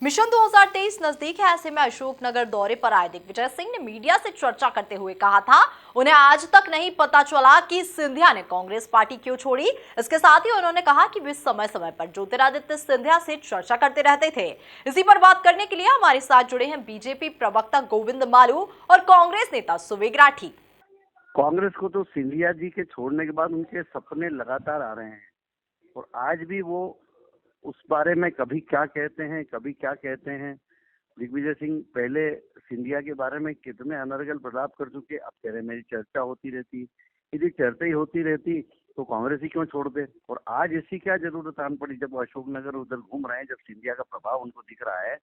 Mission 2023 नजदीक है। ऐसे में अशोकनगर दौरे पर आए दिग्विजय सिंह ने मीडिया से चर्चा करते हुए कहा था, उन्हें आज तक नहीं पता चला कि सिंधिया ने कांग्रेस पार्टी क्यों छोड़ी। इसके साथ ही उन्होंने कहा कि वे समय समय पर ज्योतिरादित्य सिंधिया से चर्चा करते रहते थे। इसी पर बात करने के लिए हमारे साथ जुड़े हैं बीजेपी प्रवक्ता गोविंद मालू और कांग्रेस नेता सुवेग राठी। कांग्रेस को तो सिंधिया जी के छोड़ने के बाद उनके सपने लगातार आ रहे हैं और आज भी वो उस बारे में कभी क्या कहते हैं, कभी क्या कहते हैं। दिग्विजय सिंह पहले सिंधिया के बारे में कितने अनर्गल प्रलाप कर चुके, अब कह रहे मेरी चर्चा होती रहती। यदि चर्चा ही होती रहती तो कांग्रेस ही क्यों छोड़ दे। और आज ऐसी क्या जरूरत आन पड़ी जब वो अशोकनगर उधर घूम रहे हैं, जब सिंधिया का प्रभाव उनको दिख रहा है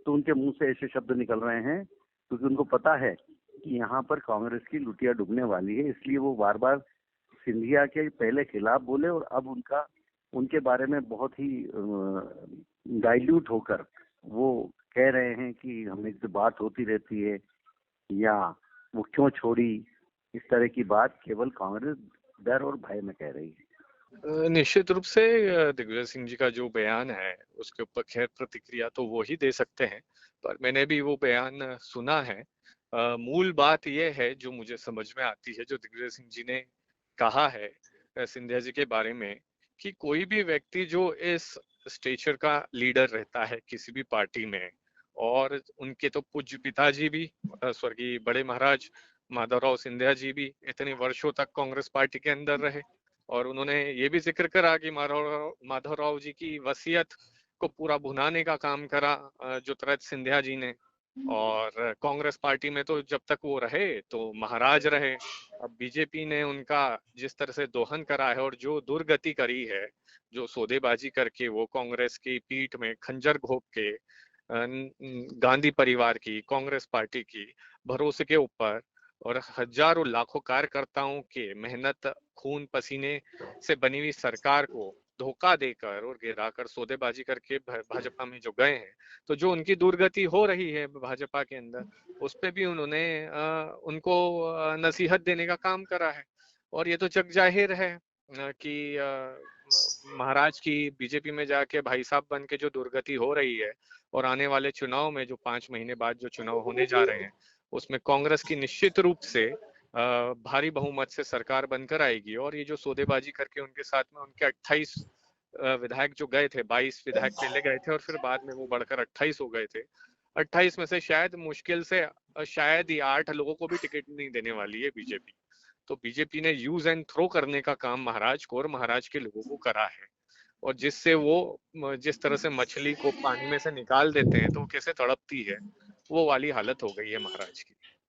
तो उनके मुंह से ऐसे शब्द निकल रहे हैं क्योंकि उनको पता है कि यहाँ पर कांग्रेस की लुटिया डूबने वाली है। इसलिए वो बार बार सिंधिया के पहले खिलाफ बोले और अब उनके बारे में बहुत ही डाइल्यूट होकर वो कह रहे हैं कि हमें से बात होती रहती है या वो क्यों छोड़ी। इस तरह की बात केवल कांग्रेस डर और भय में कह रही है। निश्चित रूप से दिग्विजय सिंह जी का जो बयान है उसके ऊपर खैर प्रतिक्रिया तो वो ही दे सकते हैं, पर मैंने भी वो बयान सुना है। मूल बात ये है जो मुझे समझ में आती है, जो दिग्विजय सिंह जी ने कहा है सिंधिया जी के बारे में, कि कोई भी व्यक्ति जो इस स्टेचर का लीडर रहता है किसी भी पार्टी में, और उनके तो पूज्य पिताजी भी स्वर्गीय बड़े महाराज माधवराव सिंधिया जी भी इतने वर्षों तक कांग्रेस पार्टी के अंदर रहे, और उन्होंने ये भी जिक्र करा कि माधवराव जी की वसीयत को पूरा भुनाने का काम करा ज्योतिरादित्य सिंधिया जी ने। और कांग्रेस पार्टी में तो जब तक वो रहे तो महाराज रहे। अब बीजेपी ने उनका जिस तरह से दोहन करा है और जो दुर्गति करी है, जो सौदेबाजी करके वो कांग्रेस की पीठ में खंजर घोंप के गांधी परिवार की, कांग्रेस पार्टी की भरोसे के ऊपर और हजारों लाखों कार्यकर्ताओं के मेहनत खून पसीने से बनी हुई सरकार को धोखा देकर और गिराकर सौदेबाजी करके भाजपा में जो गए हैं, तो जो उनकी दुर्गति हो रही है भाजपा के अंदर, उस पे भी उन्होंने उनको नसीहत देने का काम करा है। और ये तो जग जाहिर है कि महाराज की बीजेपी में जाके भाई साहब बन के जो दुर्गति हो रही है, और आने वाले चुनाव में जो 5 महीने बाद जो चुनाव होने जा रहे हैं, उसमें कांग्रेस की निश्चित रूप से भारी बहुमत से सरकार बनकर आएगी। और ये जो सौदेबाजी करके उनके साथ में उनके 28 विधायक जो गए थे, 22 विधायक पहले गए थे और फिर बाद में वो बढ़कर 28 हो गए थे। 28 में से शायद मुश्किल से शायद ही 8 लोगों को भी टिकट नहीं देने वाली है बीजेपी। तो बीजेपी ने यूज एंड थ्रो करने का काम महाराज को और महाराज के लोगों को करा है, और जिससे वो जिस तरह से मछली को पानी में से निकाल देते हैं तो वो कैसे तड़पती है, वो वाली हालत हो गई है महाराज की।